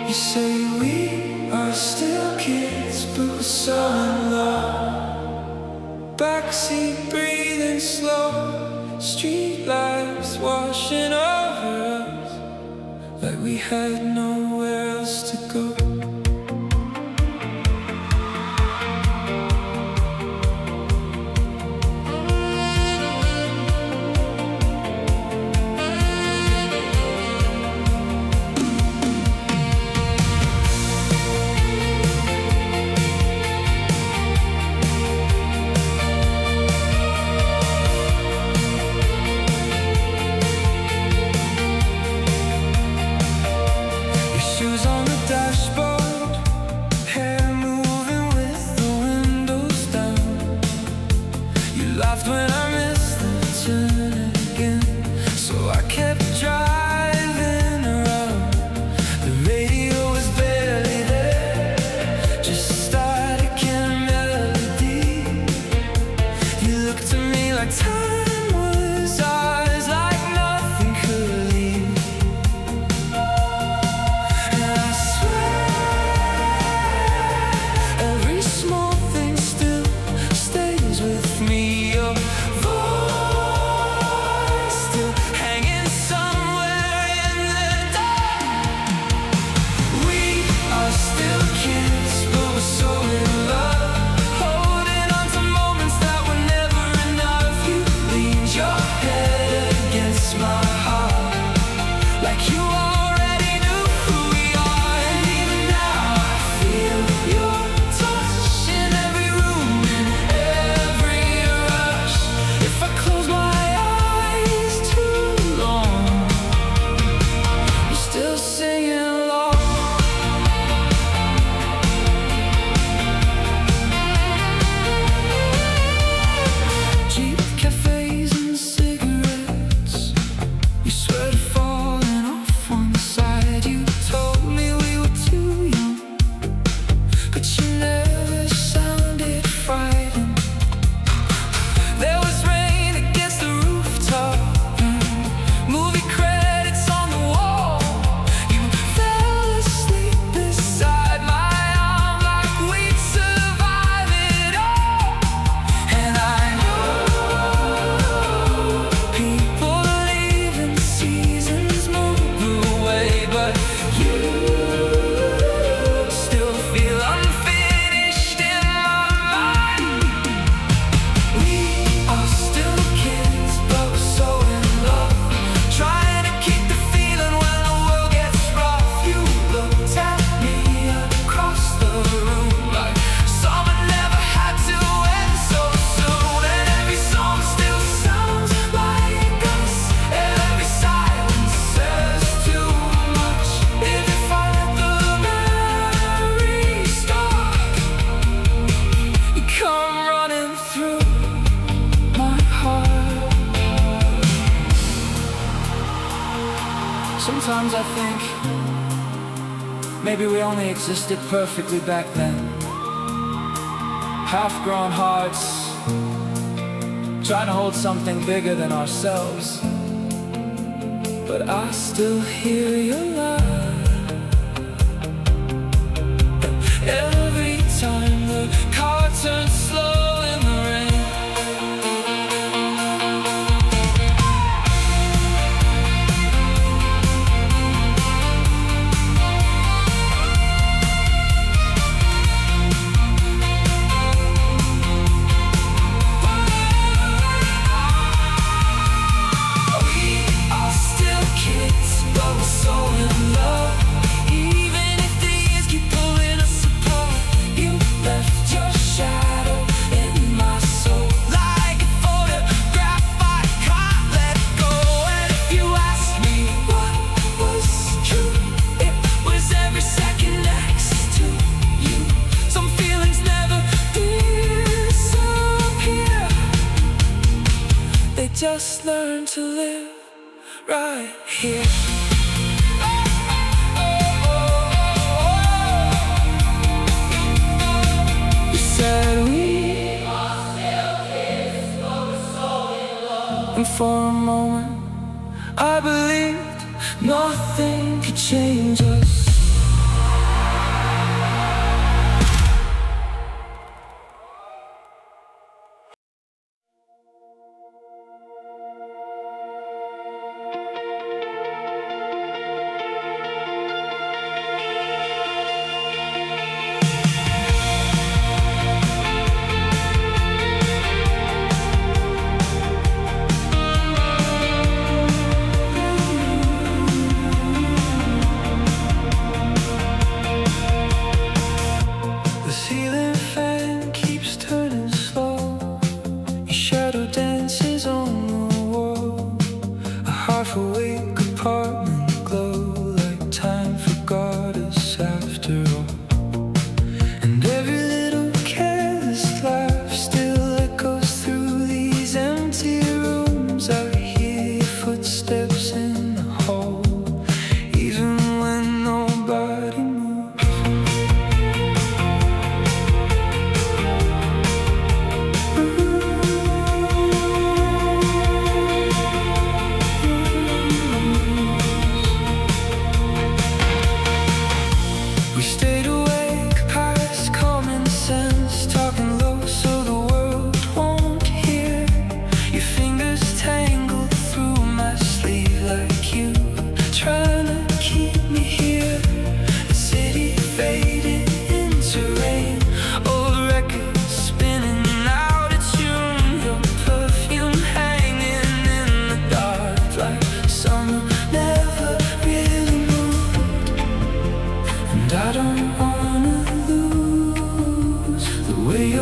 You say we are still kids, but we're so in love. Backseat breathing slow, street lights washing over us, like we had nowhere else to go. When I missed the turn again, so I kept driving around. The radio was barely there, just a static and a melody. You looked at me like time was ours, like nothing could leave. And I swear, every small thing still stays with me. Sometimes I think maybe we only existed perfectly back then. Half-grown hearts trying to hold something bigger than ourselves. But I still hear your laugh every time the car turns slow in the rain. Just learn to live right here. You said we are still kids, but we're so in love. And for a moment I believed nothing could change us.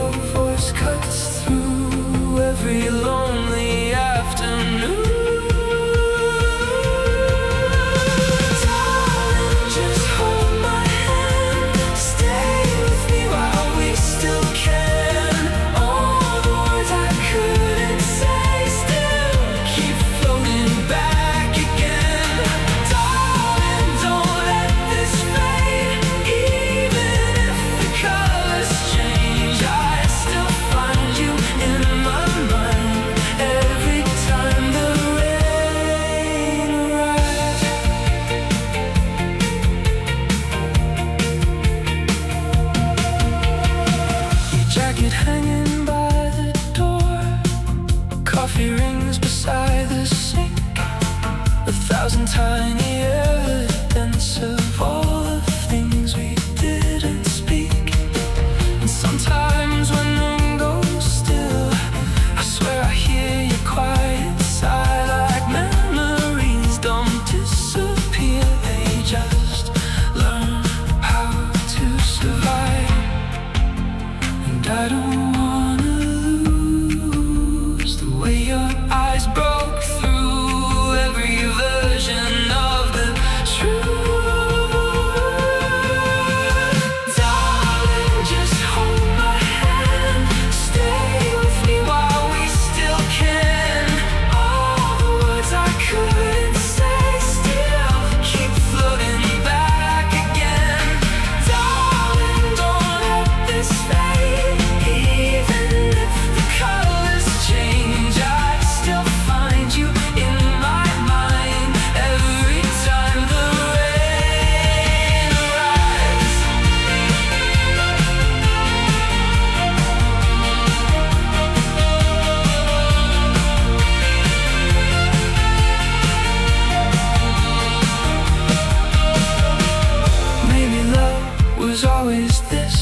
your voice cuts through every lonely afternoon. Darling, just hold my hand. Stay with me while we still can. All the words I couldn't say still keep floating back again. Darling, don't let this fade. Even if the colors change, I still find you in my mind every time the rain arrives. Your jacket hanging by the door, coffee rings beside the sink, 1,000 tiny evidence of all the things we didn't speak. And sometimes when the room goes still, I swear I hear your quiet sigh, like memories don't disappear, they just learn how to survive. And I don't wanna lose the way your eyes broke through every version of the truth. Darling, just hold my hand. Stay with me while we still can. All the words I couldn't say still keep floating back again. Darling, don't let this fade. Even if the colors change, I still find you in my mind every time the rain arrives. Maybe love was always this,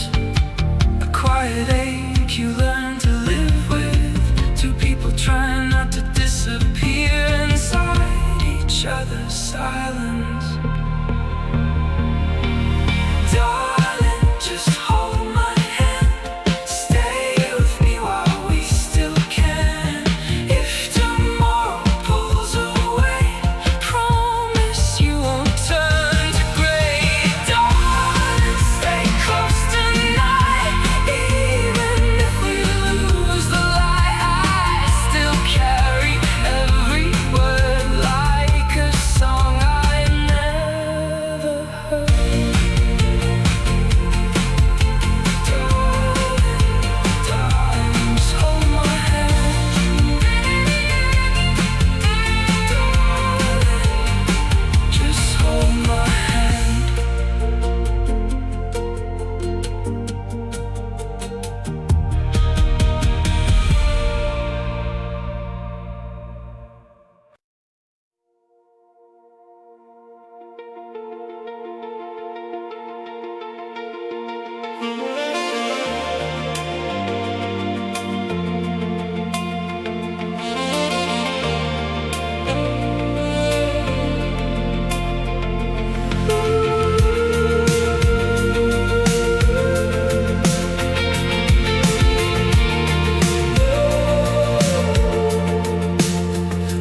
a quiet ache you learn to live with. Two people trying not to disappear inside each other's silence. Darling, just hold my hand. Stay with me while we still can. If tomorrow pulls away, promise you won't turn to gray. Darling, stay close tonight. Even if we lose the light, I still carry every word like a song I never heard. Darling, just hold my hand. Darling, just hold my hand.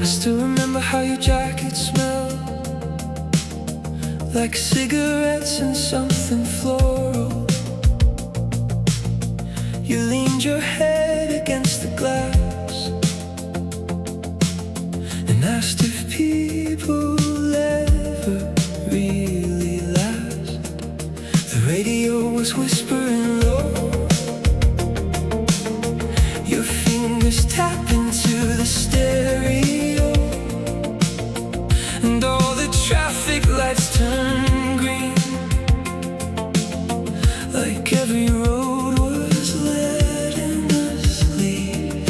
I still remember how your jacket smelled, like cigarettes and something floral. You leaned your head against the glass and asked if people ever really last. The radio was whispering low, your fingers tap into the stereo, and all the traffic lights turn green, like every road was letting us leave.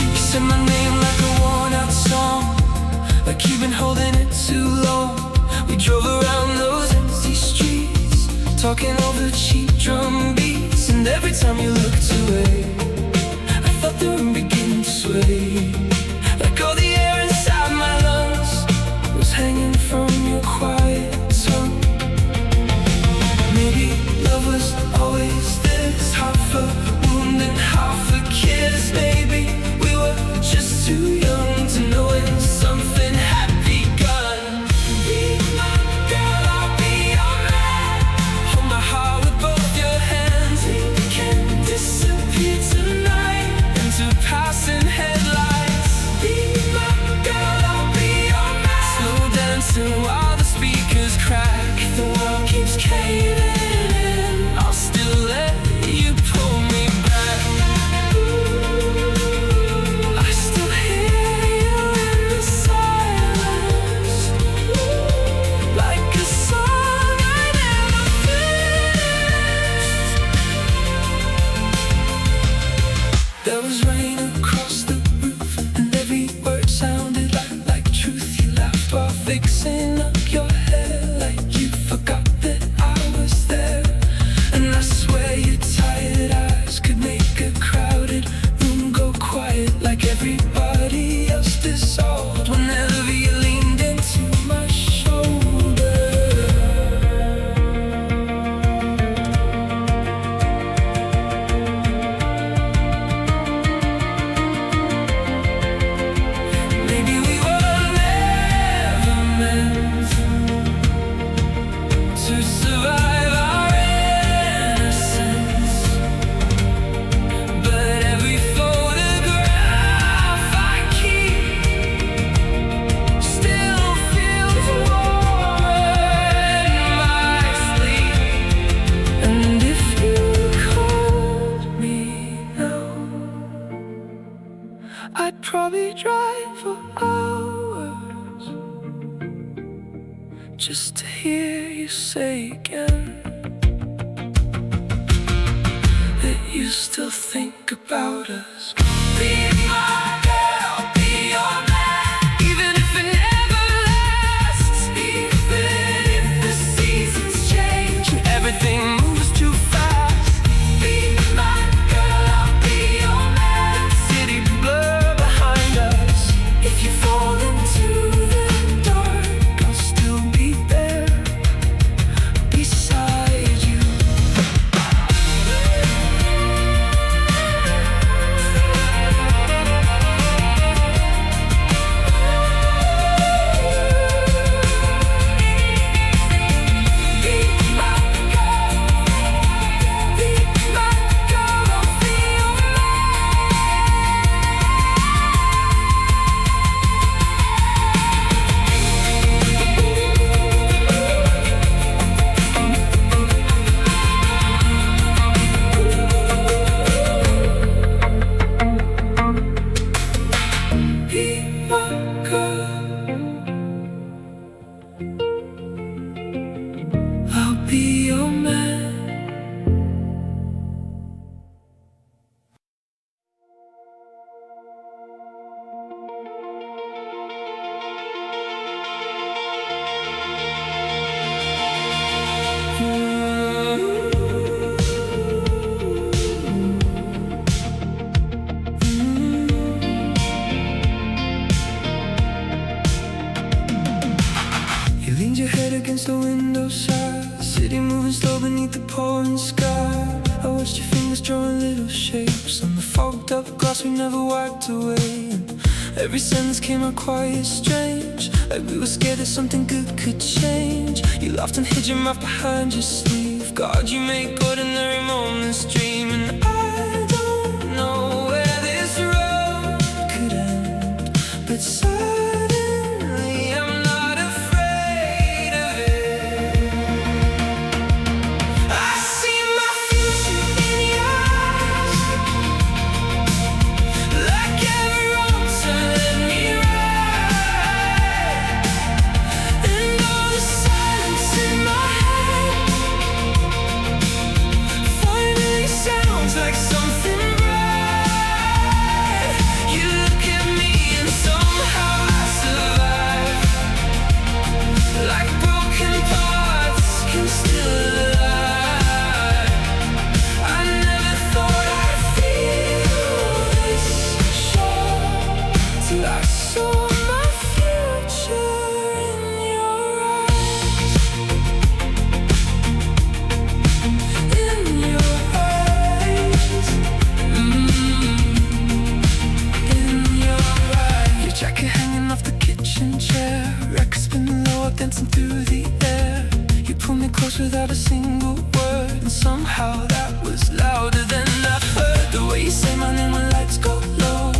You said my name like a worn-out song, like you've been holding it too long. We drove around those empty streets, talking over cheap drum beats, and every time you looked away, I felt the room begin to sway. I'd probably drive for hours just to hear you say again that you still think about us. Be my girl, be your man, even if it never lasts, even if the seasons change and everything moves too fast. Be my girl, I'll be your man. City blur behind us. If you fall into the dark, I'll still be there beside you. I'll be your man. You leaned your head against the windowsill, city moving slow beneath the pouring sky. I watched your fingers drawing little shapes on the fogged up glass we never wiped away. And every sentence came out quiet, strange, like we were scared that something good could change. You laughed and hid your mouth behind your sleeve. God, you make ordinary moments dream. And I don't know where this road could end, but suddenly I'm not afraid of it. I see my future in your eyes, like every wrong turn led me right, and all the silence in my head finally sounds like something bright. You look at me and somehow I survive, like broken parts can still alive. I never thought I'd feel this sure till I saw my future in your eyes. In your eyes. In your eyes. Your jacket hanging off the kitchen chair, record spinning low, dancing through the air. You pulled me close without a single word, and somehow that was louder than I've heard. The way you say my name when lights go low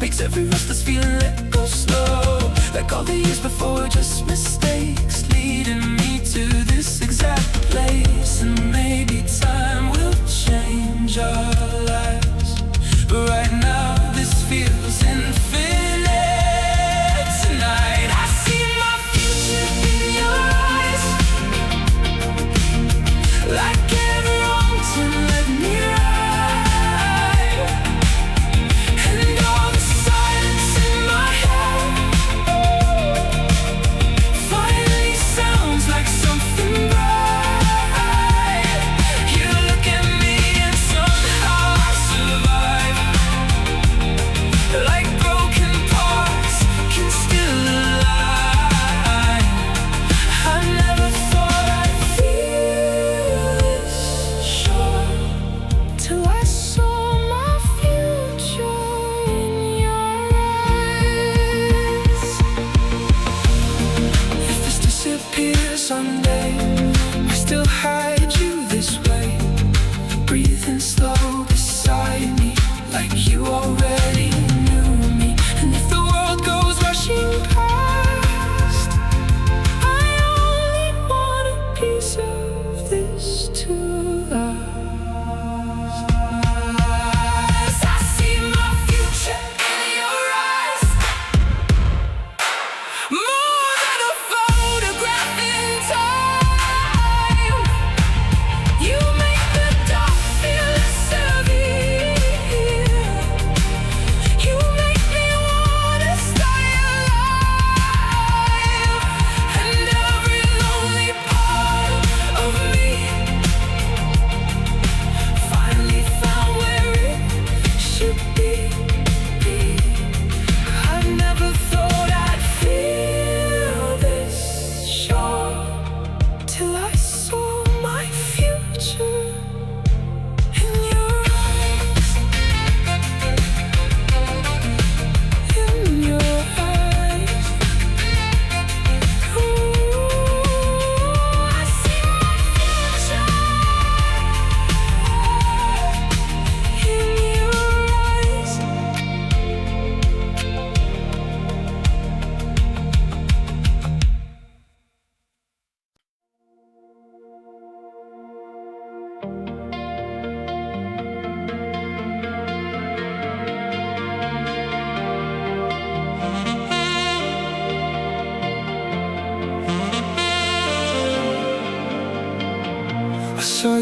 makes every restless feeling let go slow, like all the years before were just mistakes leading me to this exact place. And maybe time will change our lives, but right now this feels infinite. Tonight I see my future in your eyes, like every wrong turn led me right, and all the silence in my head finally sounds like something bright. You look at me and somehow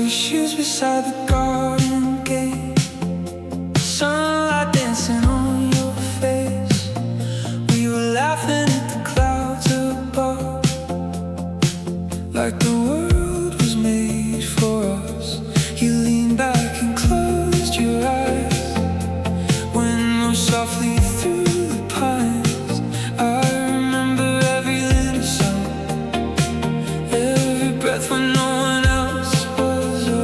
your shoes beside the garden gate, sunlight dancing on your face. We were laughing at the clouds above, like the world was made for us. You leaned back and closed your eyes, wind moved softly through the pines. I remember every little sound, every breath when no one else was around.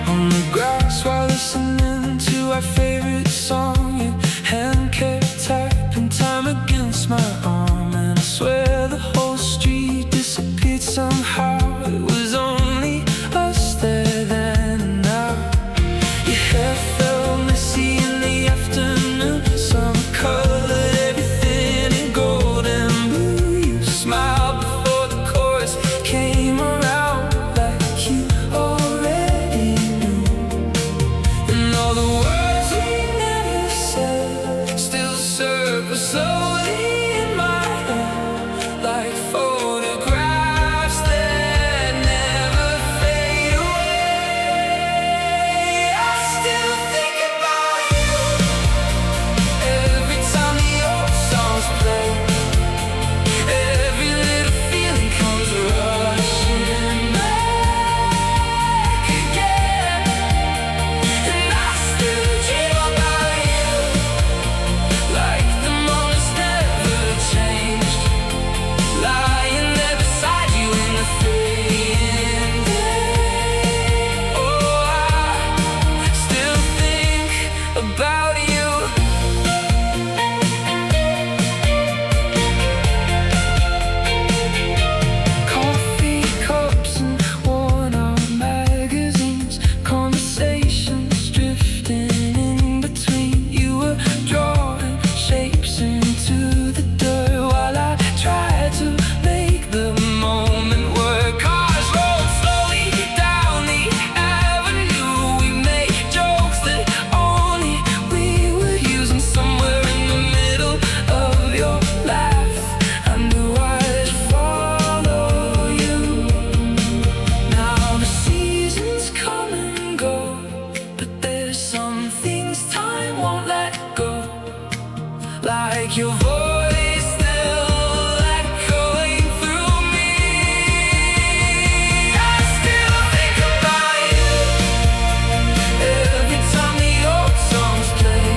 On the grass while listening to our favorite song, your hand kept tapping time against my arm, and I swear the whole street disappeared somehow. It was only us there then and now. Your hair felt messy in the afternoon, some colored everything in gold and blue. You smiled before the chorus came around, like you already knew. And all the words we never said still circle slowly in my head, like photographs that never fade away. I still think about you every time the old songs play. Every little feeling comes rushing back again, and I still dream about you, like the moments never changed, lying there beside you in the fading day. Oh, I still think about you. Coffee cups and worn-out magazines, conversations drifting in between. You were drawing shapes into the dirt while I tried to make the moment work. Cars rolled slowly down the avenue. We made jokes that only we were using. Somewhere in the middle of your laugh, I knew I'd follow you. Now the seasons come and go, but there's some things time won't let go, like your voice still echoing through me. I still think about you every time the old songs play.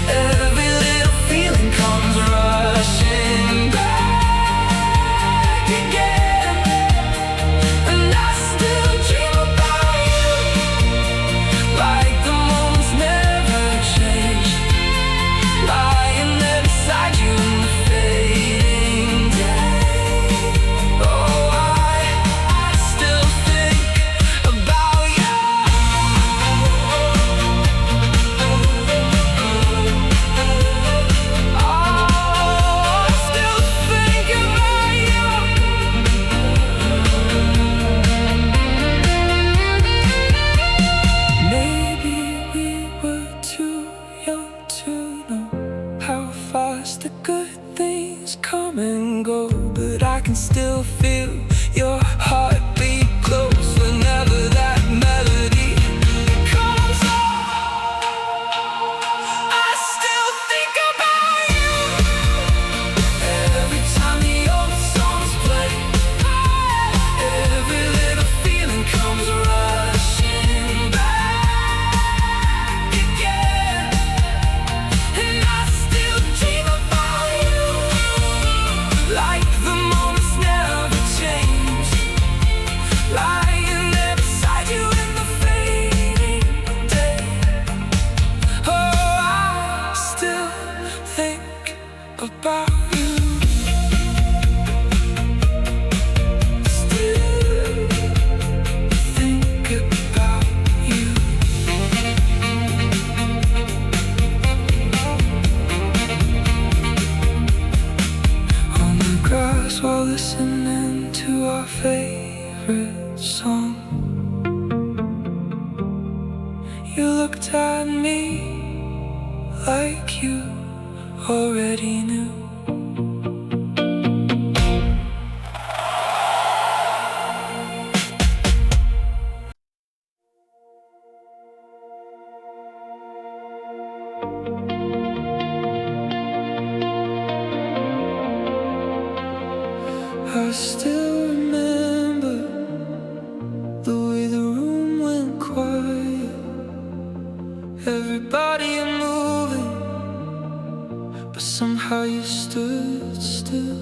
Every little feeling comes rushing back again, and I still dream about you, like the moments never change, lying there beside you in the fading day. Oh, I still think about you. Oh, I still think about you. Maybe we were too young to know how fast the good things come and go, but I can still feel your heartbeat close whenever that melody comes on. I still think about you every time the old songs play. Every little feeling comes rushing back again, and I still dream about you, like the moments never change, lying there beside you in the fading day. Oh, I still think about you. Still think about you. On the grass while listening to our favorite favorite song. You looked at me like you already knew. I still remember the way the room went quiet. Everybody moving, but somehow you stood still.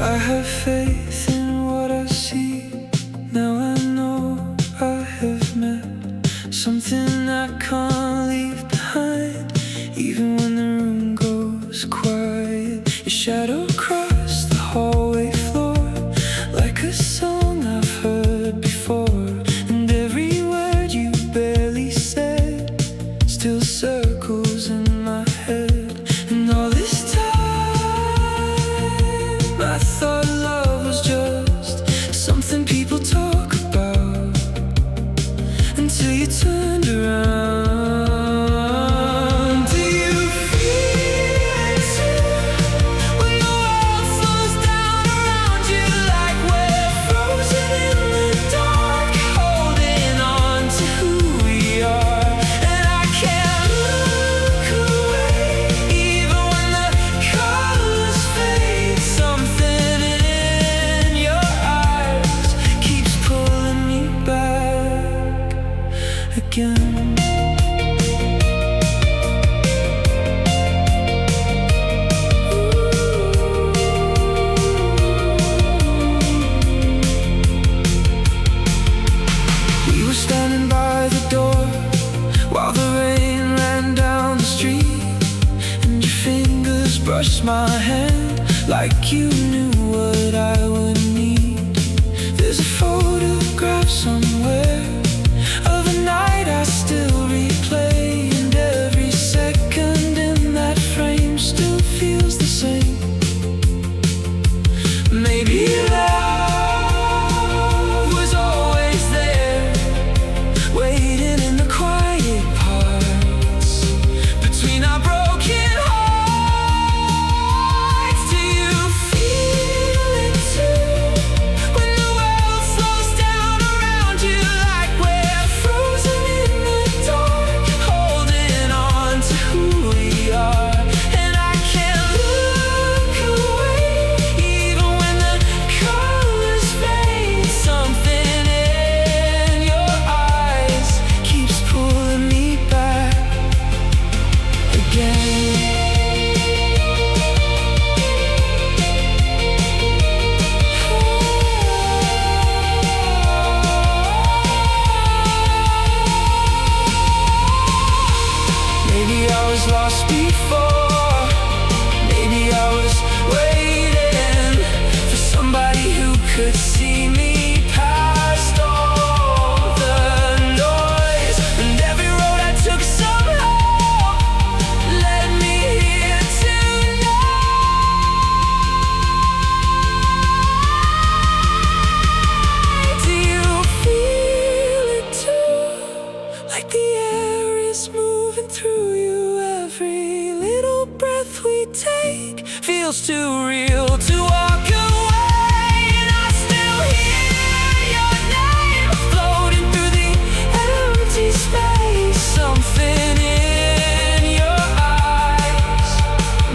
I have faith in what I see. Now I know I have met something I can't leave behind. Even when the room goes quiet, your shadow crossed the hallway floor like a song I've heard before. And every word you barely said still circles in my head. And all this time I thought love was just something people talk about, until you turned around. Do you feel it too? When the world slows down around you, like we're frozen in the dark, holding on to who we are. And I can't look away, even when the colors fade. Something in your eyes keeps pulling me back again. We were standing by the door while the rain ran down the street, and your fingers brushed my hand like you knew what I would need. There's a photograph somewhere of a night I still replay, and every second in that frame still feels the same. Maybe love was always there, waiting in the quiet parts between our broken hearts. Do you feel it too? When the world slows down around you, like we're frozen in the dark, holding on to who we are. And I can't look away, even when the colors fade. Something in your eyes keeps pulling me back again. Maybe I was lost before. Maybe I was waiting for somebody who could see me past all the noise. And every road I took somehow led me here tonight. Do you feel it too? Like the air is moving through you. Every little breath we take feels too real to walk away. And I still hear your name floating through the empty space. Something in your eyes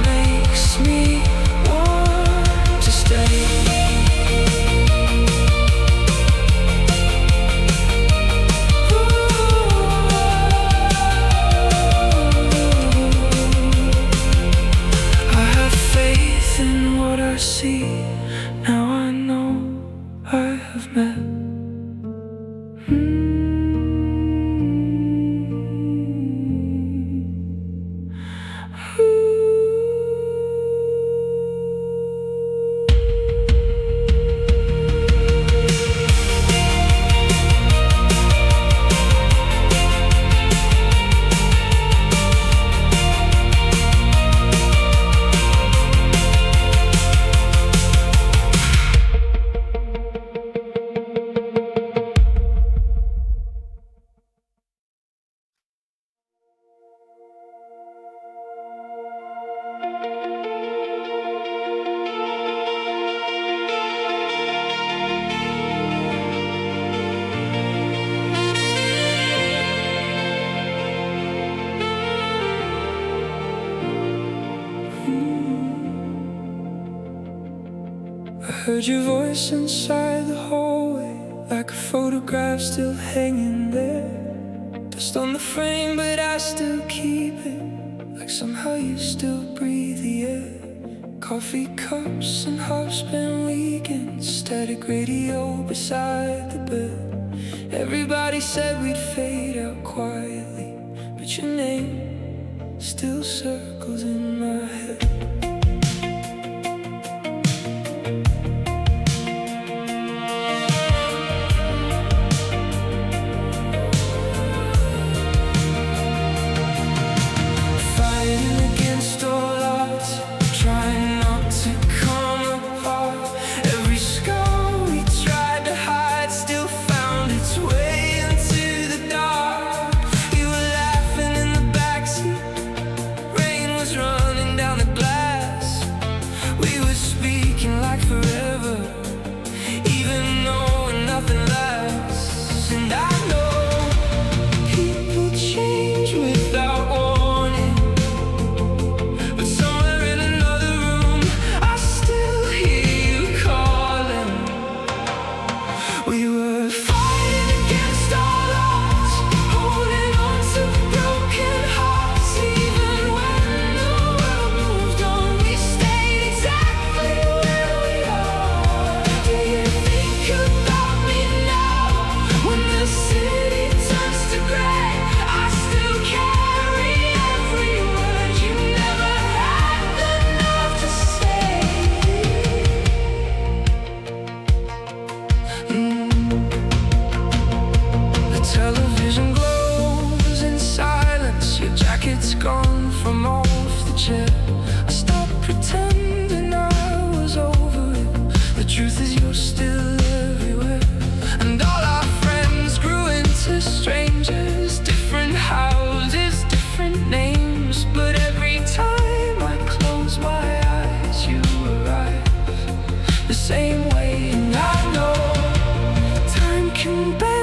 makes me want to stay. I have faith in what I see. I heard your voice inside the hallway, like a photograph still hanging there. Dust on the frame, but I still keep it, like somehow you still breathe the air. Coffee cups and half-spent weekends, static radio beside the bed. Everybody said we'd fade out quietly, but your name still circles in my head. Television glows in silence. Your jacket's gone from off the chair. I stopped pretending I was over it. The truth is you're still everywhere. And all our friends grew into strangers, different houses, different names. But every time I close my eyes, you arrive the same way. And I know time can bend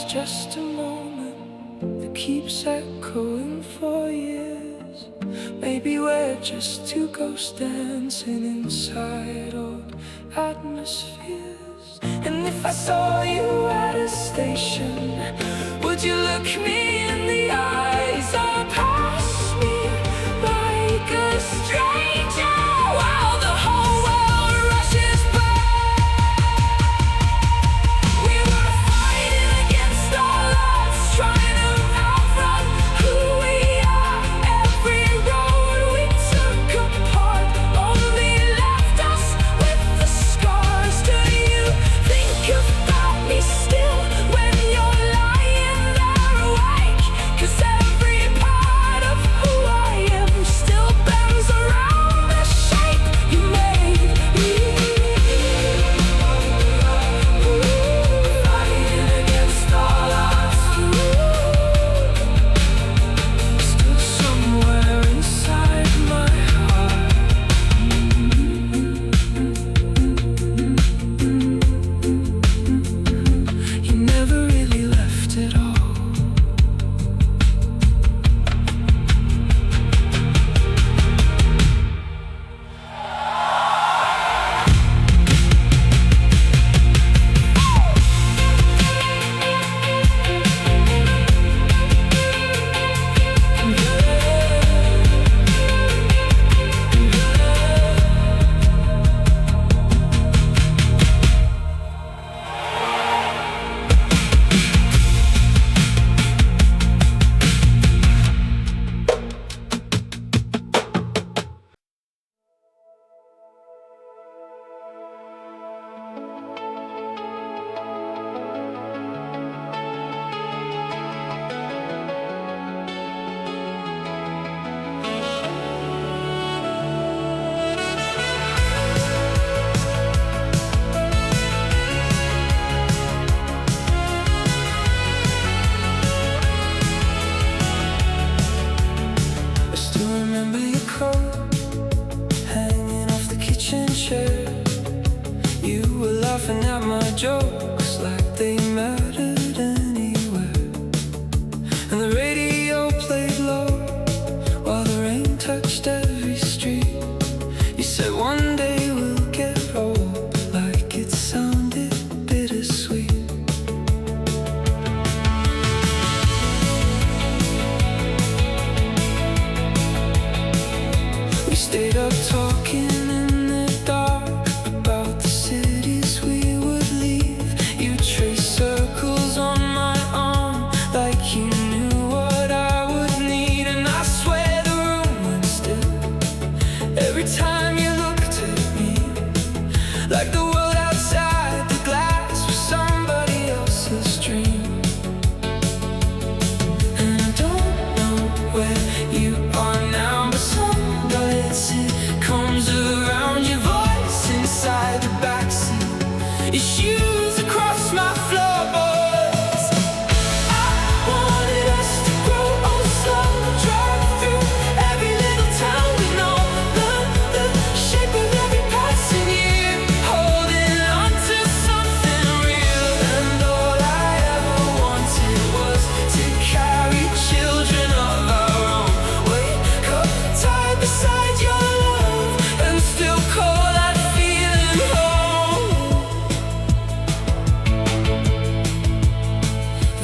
just a moment that keeps echoing for years. Maybe we're just two ghosts dancing inside old atmospheres. And if I saw you at a station, would you look me in the eyes or pass me like a stranger while the whole world rushes by? Trying to outrun who we are. Every road we took apart only left us with the scars. Do you think about me still when you're lying there?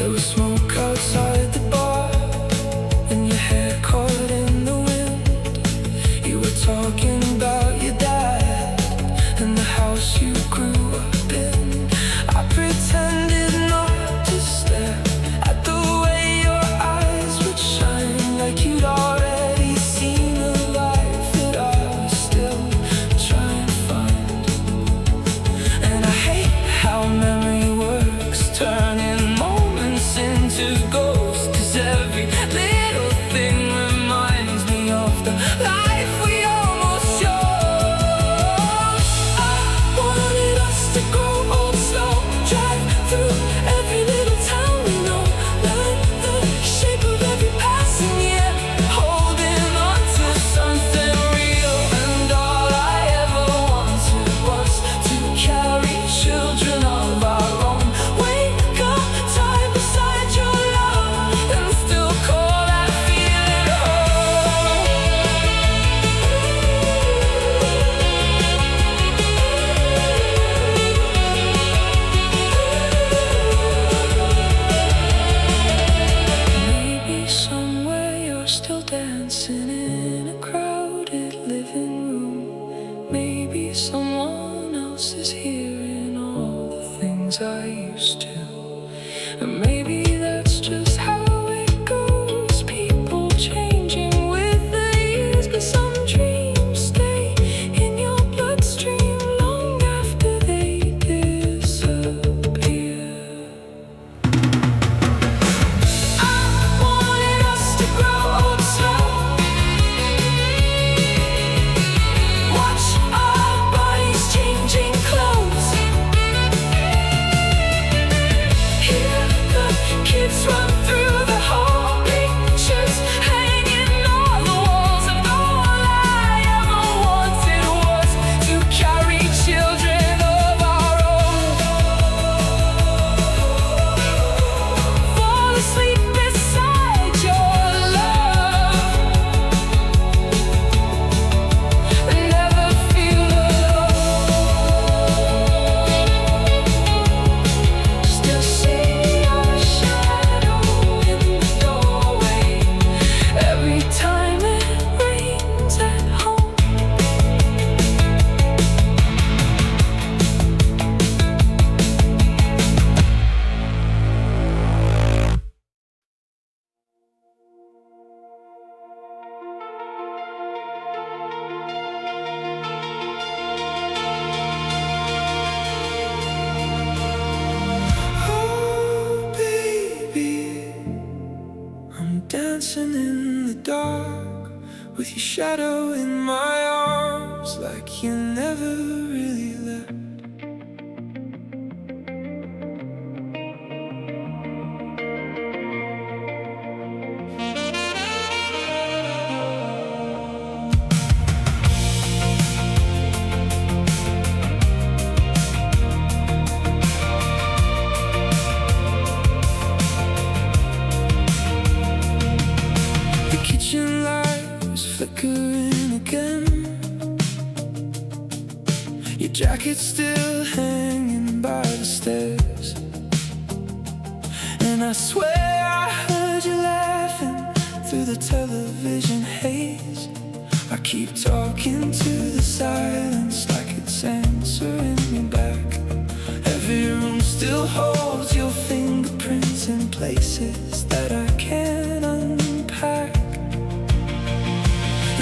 There was smoke outside the bar, and your hair caught in the wind. You were talking about your dad and the house you grew up in. I pretended not to stare at the way your eyes would shine, like you'd already seen a life that I was still trying to find. And I hate how memory works, turning moments into ghosts. 'Cause every little thing reminds me of the life we almost chose. I wanted us to grow old slow, drive through every little town we know, learn the shape of every passing year, holding on to something real. And all I ever wanted was to carry children of our own. Wake up, time beside your love, and still call that feeling home. Maybe somewhere you're still dancing in a crowded living room. Maybe someone else is hearing all the things I used to. And maybe that's just how it goes, people changing with the years. But some dreams stay in your bloodstream long after they disappear. I wanted us to grow old slow, watch our bodies changing clothes, hear the kids run through the hall, pictures hanging on the walls. And all I ever wanted was to carry children of our own. Fall asleep beside your love, and never feel alone. Still see your shadow in the doorway every time it rains at home. Oh, baby, I'm dancing in the dark with your shadow in my arms, like you never really left. The kitchen light was flickering again, your jacket still hanging by the stairs. And I swear I heard you laughing through the television haze. I keep talking to the silence like it's answering me back. Every room still holds your fingerprints in places that I can't unpack.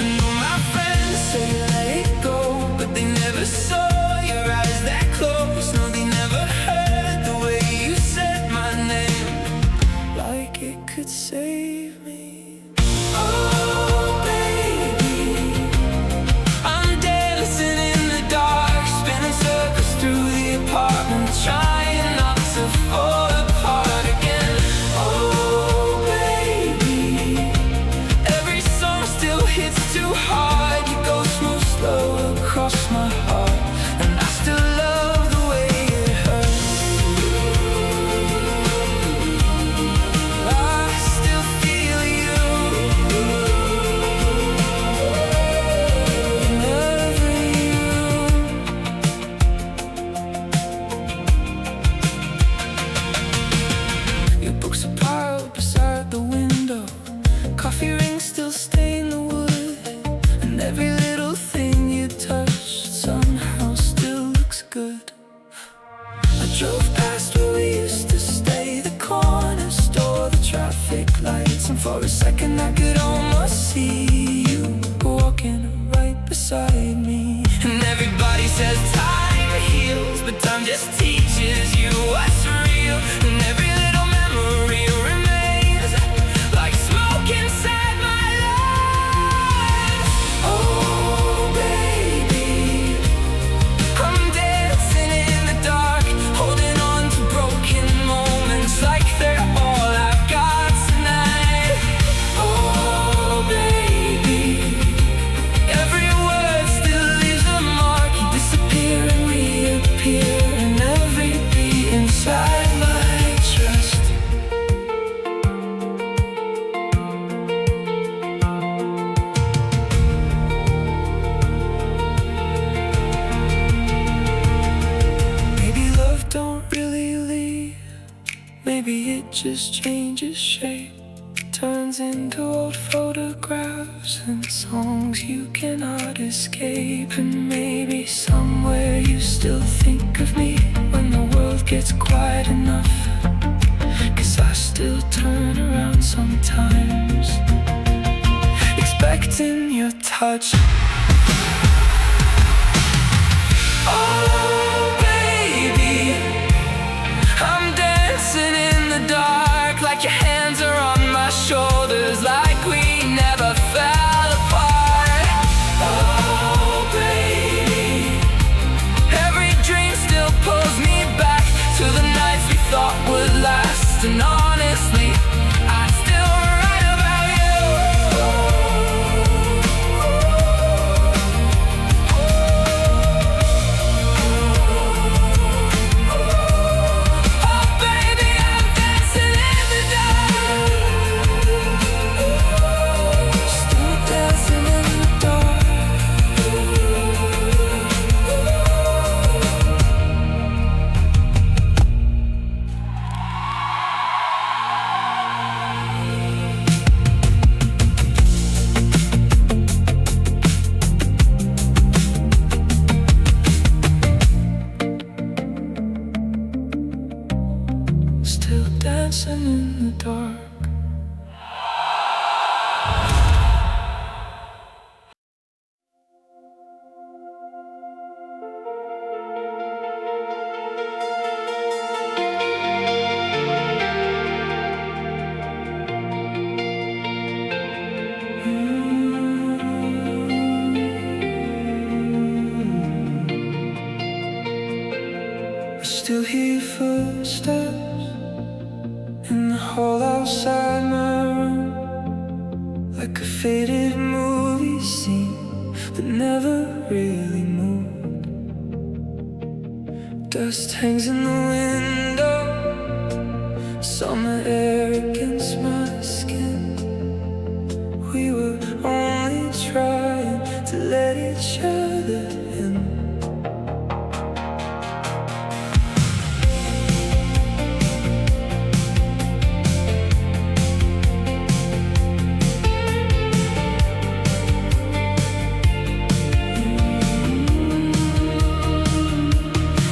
And all my friends say let it go, but they never saw your eyes that close. No, they never heard the way you said my name, like it could save me. Oh, baby, I'm dancing in the dark, spinning circles through the apartment, trying not to fall apart again. Oh, baby, every song still hits too hard. You go smooth, slow across my heart, and I still love the way it hurts. I still For a second I could almost see you walking right beside me. And everybody says time heals, but time just teaches you what's real. And every little memory remains like smoke inside my lungs. Oh baby, I'm dancing in the dark, holding on to broken moments like they're all I've got tonight. Oh baby, every word still leaves a mark. You disappear and reappear in every beat inside my chest. Maybe love don't really leave. Maybe it just changes shape, turns into old photographs and songs you cannot escape. And maybe somewhere you still think of me when the world gets quiet enough, 'cause I still turn around sometimes, expecting your touch. Oh baby, I'm dancing in the dark, like your hands are on my shoulders, like we never fell apart. Oh baby, every dream still pulls me back to the nights we thought would last. And honestly, I'd still write about you. Oh baby, I'm dancing in the dark, still dancing in the dark. Still dancing in the dark. I still hear footsteps in the hall outside my room, like a faded movie scene that never really moved. Dust hangs in the window, summer air against my skin. We were only trying to let each other in.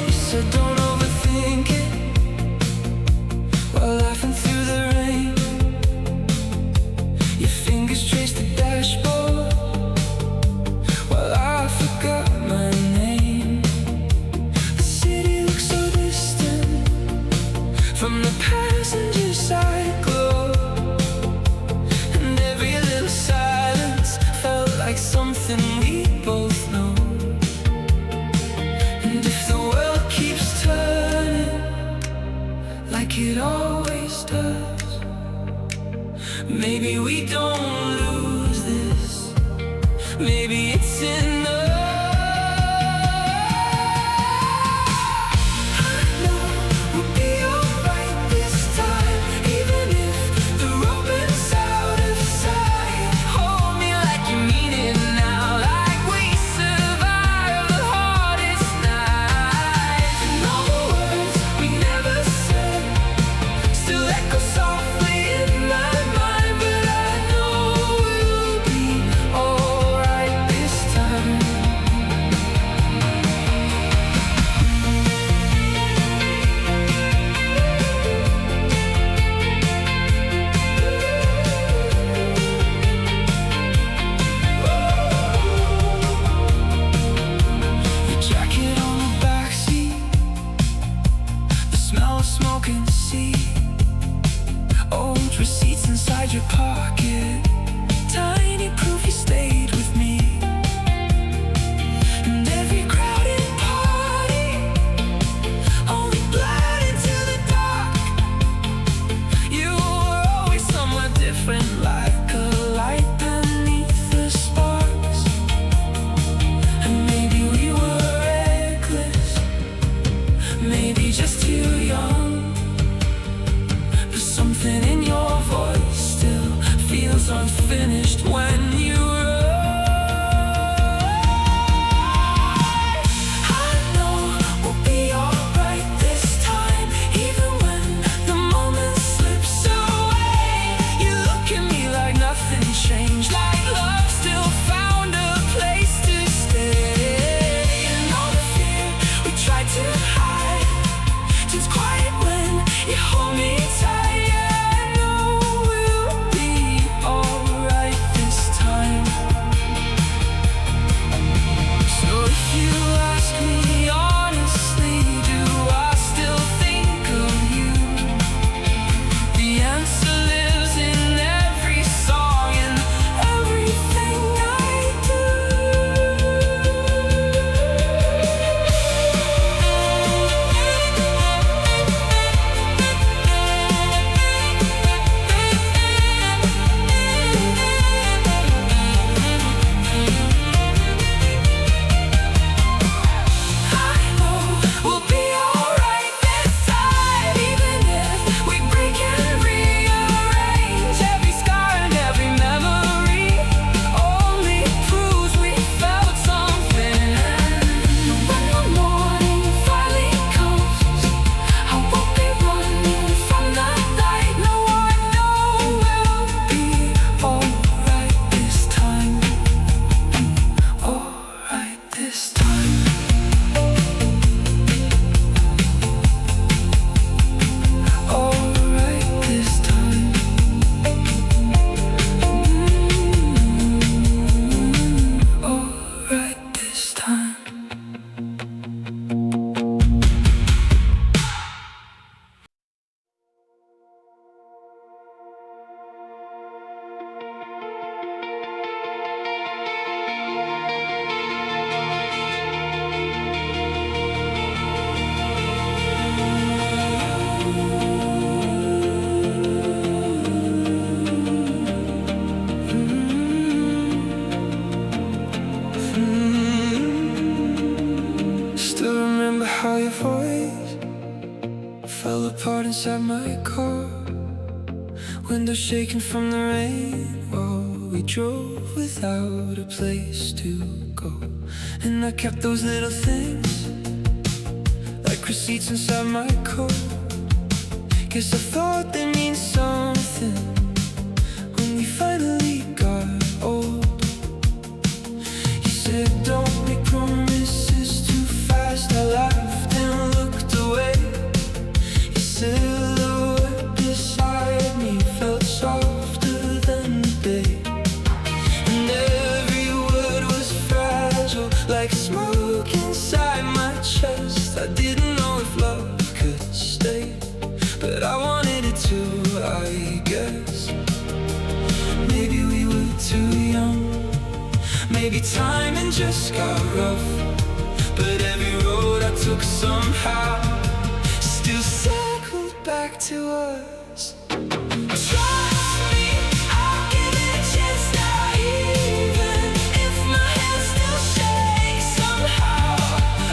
You said don't overthink it, while laughing through the rain. Your fingers traced the dashboard, while I forgot my name. The city looks so distant from the passenger side glow, and every little silence felt like something we both know. And if the world keeps turning like it always does, maybe we don't lose this. Maybe it's enough. I know we'll be alright this time, even if the road bends out of sight. Hold me like you mean it now, like we survived the hardest night. And all the words we never said still echo softly in my mind, but I know we'll be alright this time. receipts inside your pocket, tiny proof you stayed with me. And every crowded party only bled into the dark. You were always somewhere different, like a light beneath the sparks. And maybe we were reckless, maybe just too young, but something in your voice still feels unfinished when you fell apart inside my car, windows shaking from the rain while we drove without a place to go. And I kept those little things like receipts inside my coat. Guess I thought they mean something when we finally got old. You said don't make promises too fast. I laughed and looked away. Silhouette beside me felt softer than the day, and every word was fragile, like smoke inside my chest. I didn't know if love could stay, but I wanted it to, I guess. Maybe we were too young, maybe timing just got rough, but every road I took somehow still back to us. Trust me, I'll give it a chance now, even if my hands still shake somehow.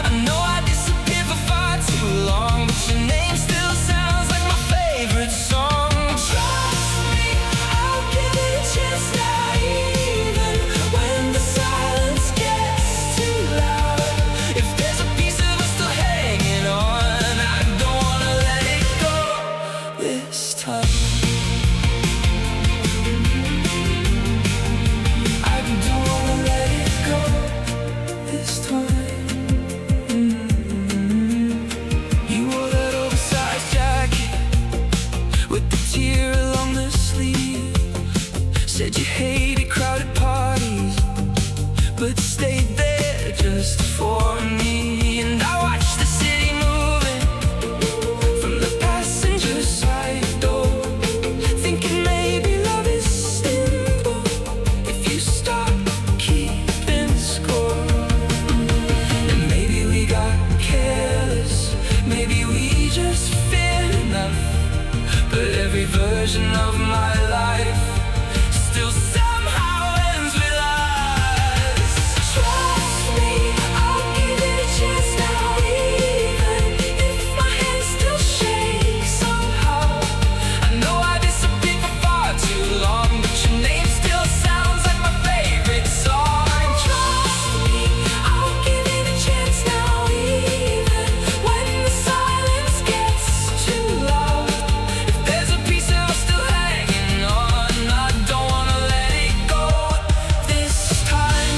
I know I disappeared for far too long, but your name still sounds like my favorite song. Trust me, I'll give it a chance now, even when the silence gets too loud. If there's a piece of us still hanging on, I don't wanna let it go this every version of my life still somehow ends with us. Trust me, I'll give it a chance now, even if my hands still shake somehow. I know I disappeared for far too long, but your name still sounds like my favorite song. Trust me, I'll give it a chance now, even when the silence gets too loud. If there's a piece of us still hanging on, I don't wanna let it go this time.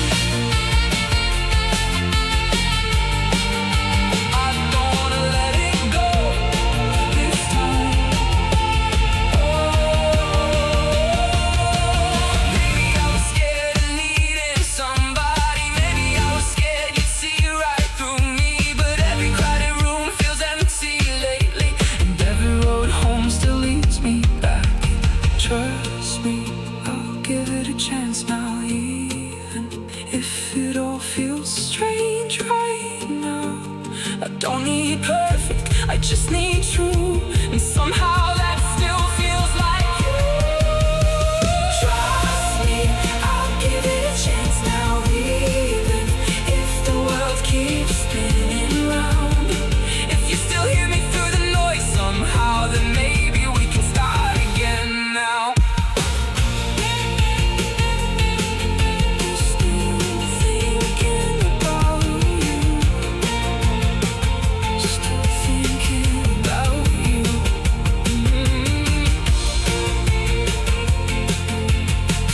I don't wanna let it go this time. Maybe I was scared of needing somebody. Maybe I was scared you'd see right through me. But every crowded room feels empty lately, and every road home still leads me back. Trust me, I'll give it a chance now, even if it all feels strange right now. I don't need perfect, I just need true, and somehow that still feels like you. Trust me, I'll give it a chance now, even if the world keeps spinning round. If you still hear me through the noise somehow, then maybe we can start again now. Still thinking about you. Still thinking about you.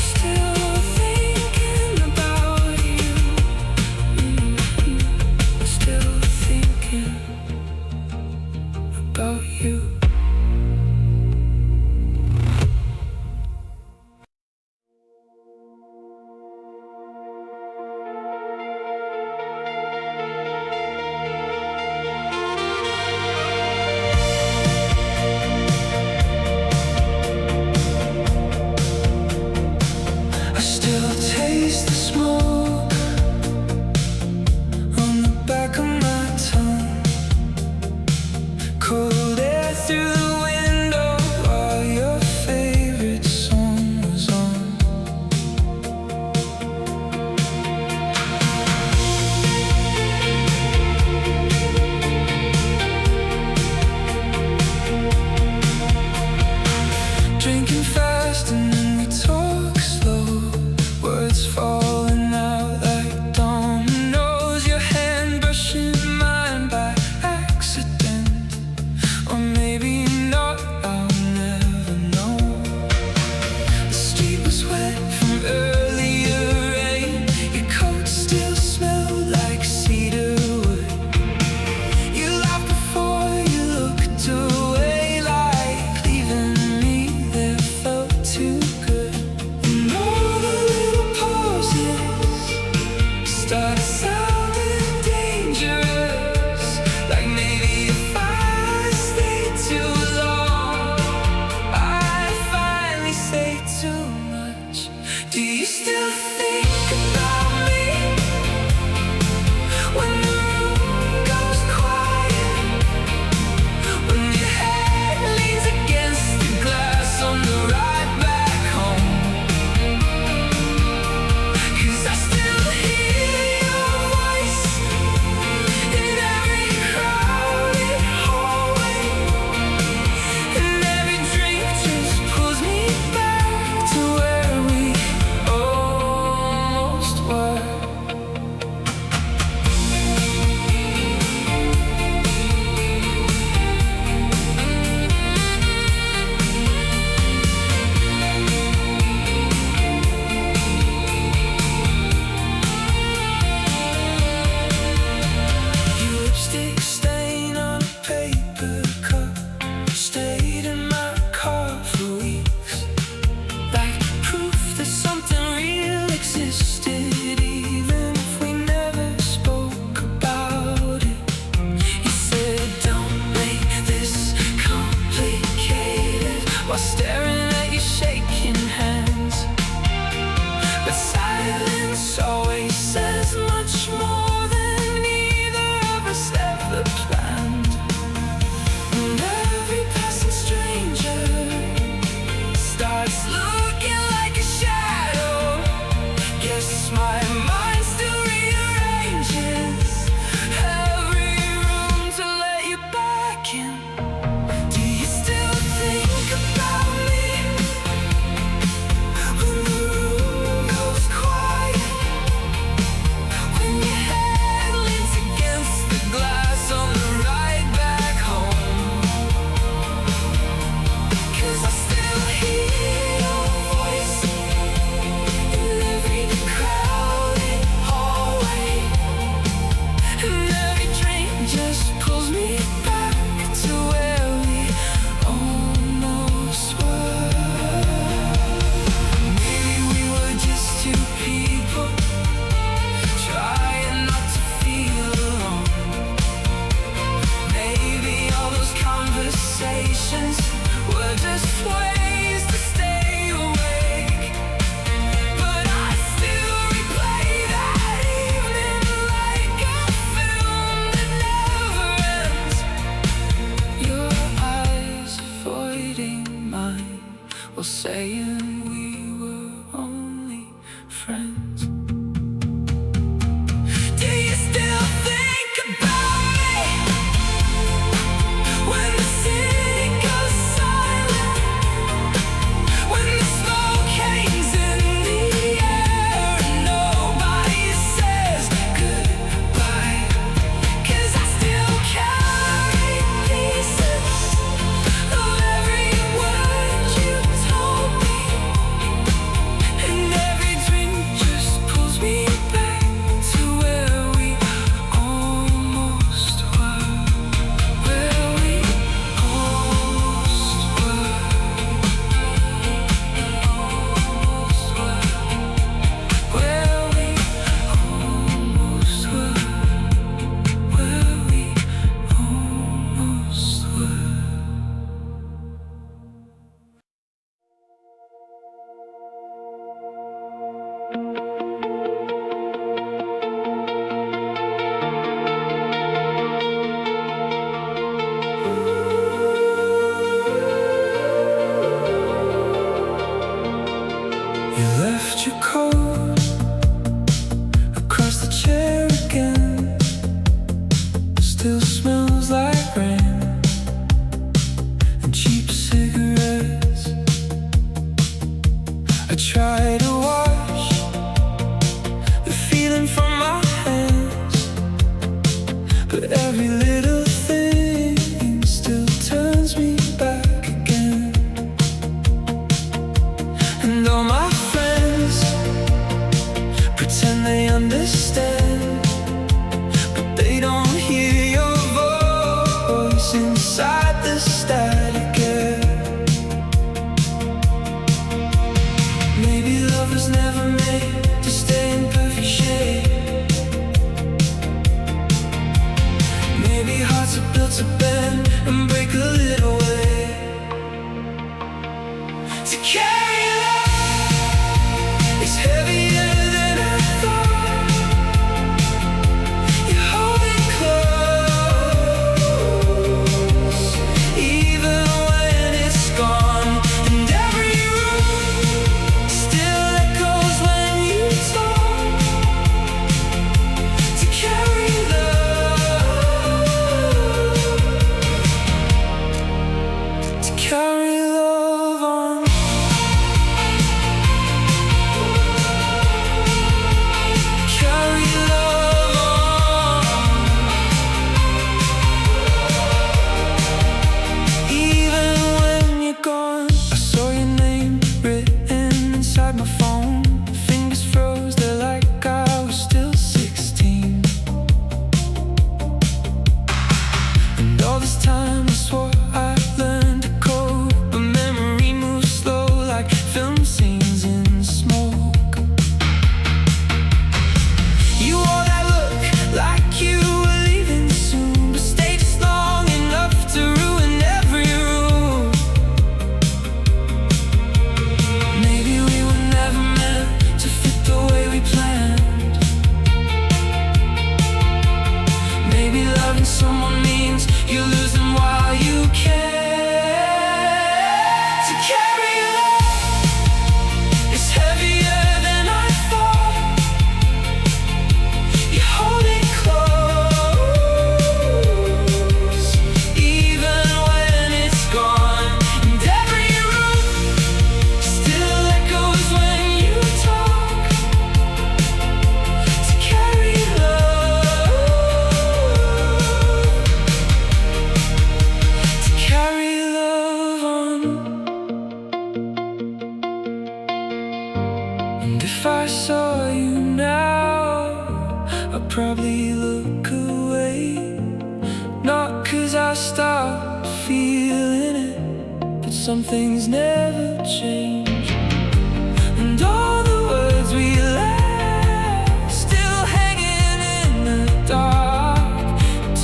Still thinking about you. Still thinking about you. I still taste the smoke on the back of my tongue. Cold air through the window while your favorite song was on. Drinking fast and then we talk slow, words falling out like dominoes. Your hand brushing mine by accident, or maybe not, I'll never know. The street was wet from earlier rain. Your coat still smelled like cedar wood. You laughed before you looked away, like leaving me there felt while saying we were only friends. Do you still think about me when the city goes silent, when the smoke hangs in the air and nobody says goodbye? 'Cause I still carry pieces of every word you told me, and every dream just pulls me back to where we almost were, where we almost were, almost were, where we almost were, where we almost were. You left your coat across the chair again. Still smells like rain and cheap cigarettes. I try to wash the feeling from my hands, but every little thing still turns me back again. And all my friends pretend they understand, but they don't hear your voice inside the static air. Maybe love was never made to stay in perfect shape. Maybe hearts are built to bend and break a little way. To carry love is heavier than I thought. You hold it close, even when it's gone. And every room still echoes when you talk. To carry love, to carry love on. Carry love on, even when you're gone. I saw your name written inside my phone. Fingers froze there like I was still 16. And all this time I swore I learned to code, but memory moves slow like film scenes in smoke. You wore that look like you were leaving soon, but stayed just long enough to ruin every room. Maybe we were never meant to fit the way we planned. Maybe loving someone means you lose them while you can. To carry love is heavier than I thought. You hold it close, even when it's gone. And every room still echoes when you talk. To carry love, to carry love on. And if I saw you now, I'd probably look away. Not 'cause I stopped feeling it, but some things never change. And all the words we left still hanging in the dark,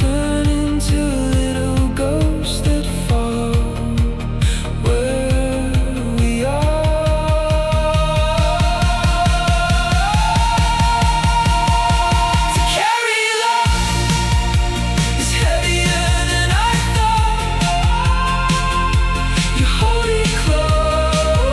turn into little ghosts that follow where we are. To carry love is heavier than I thought. You hold it close.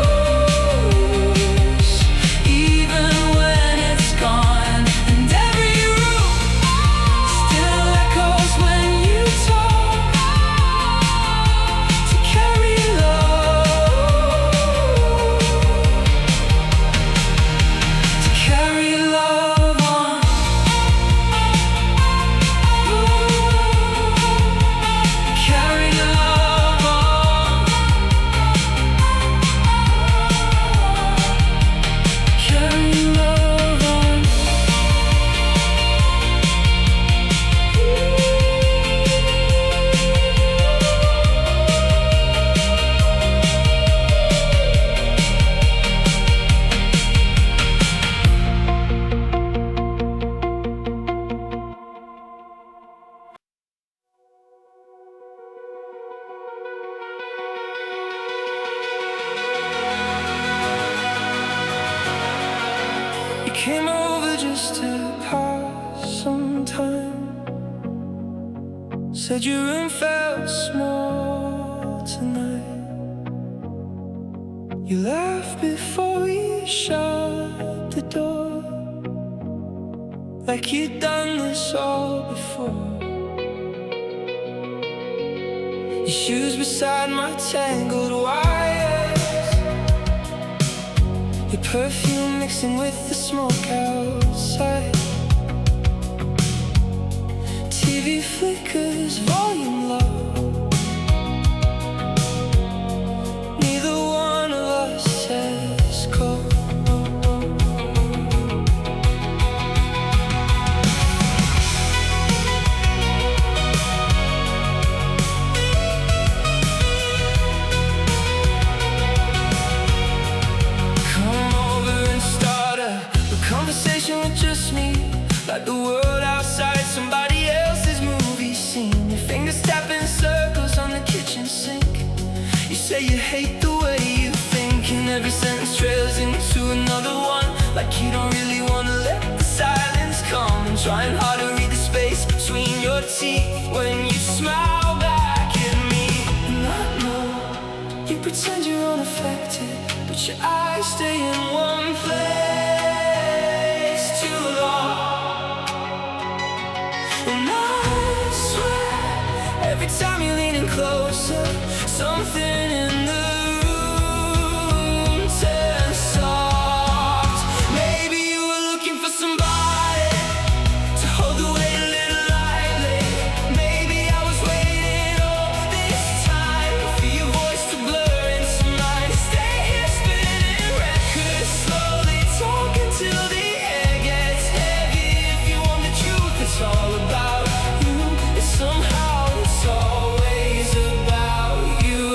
came over just to pass some time. Said your room felt small tonight. You laughed before we shut the door, like you'd done this all before. Your shoes beside my tangled wires, your perfume mixing with the smoke outside. TV flickers, volume low. Neither one of us says go. Conversation with just me, like the world outside somebody else's movie scene. Your fingers tapping circles on the kitchen sink. You say you hate the way you think, and every sentence trails into another one, like you don't really want to let the silence come. And trying hard to read the space between your teeth when you smile back at me. And I know you pretend you're unaffected, but your eyes stay in one place. Every time you're leaning closer, something in the room turns soft. Maybe you were looking for somebody to hold the weight a little lightly. Maybe I was waiting all this time for your voice to blur into mine. Stay here spinning records, slowly talking till the air gets heavy. If you want the truth, it's all about you. It's somehow always about you.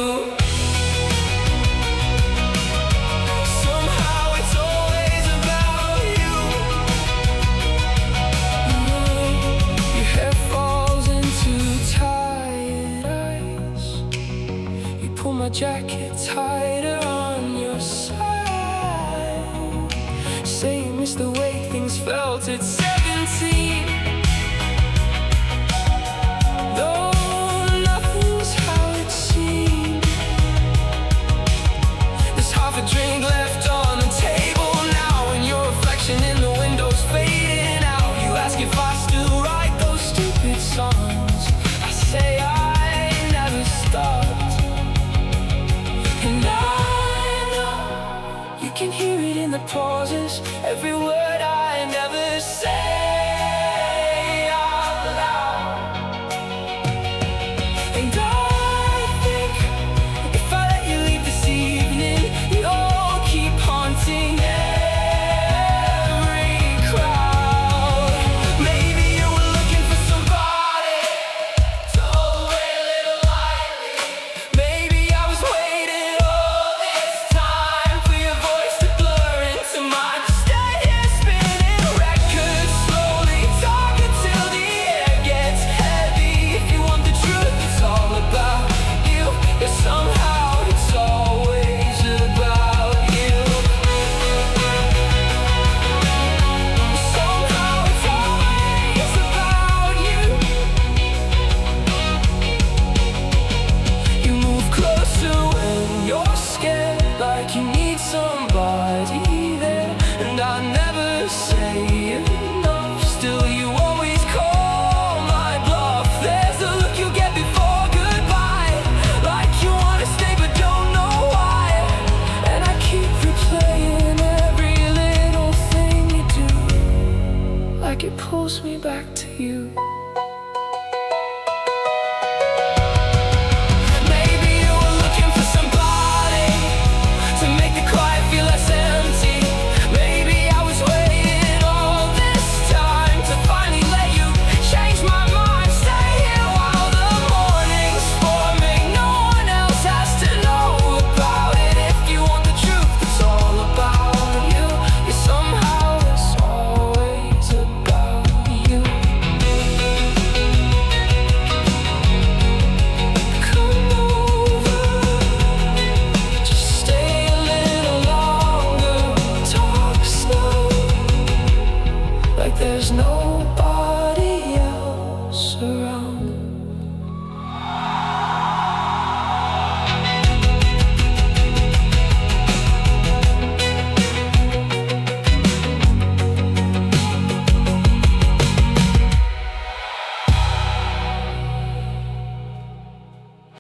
Somehow it's always about you. Your hair falls into tired eyes. You pull my jacket tighter on your side. Say you miss the way things felt at 17. A drink left on the table now, and your reflection in the window's fading out. You ask if I still write those stupid songs. I say I never stopped. And I know you can hear it in the pauses, every word I never say out loud. And I think if I let you leave this evening, you'll keep haunting every crowd. Maybe you were looking for somebody to hold the weight a little lightly. Maybe I was waiting all this time for your voice to blur into mine. Stay here spinning records, slowly talking till the air gets heavy. If you want the truth, it's all about you. If somehow it's always about you. Somehow it's always about you. You move closer when you're scared, like you need somebody there. And I never say enough, still you always call my bluff. There's the look you get before goodbye, like you wanna stay but don't know why. And I keep replaying every little thing you do, like it pulls me back to you.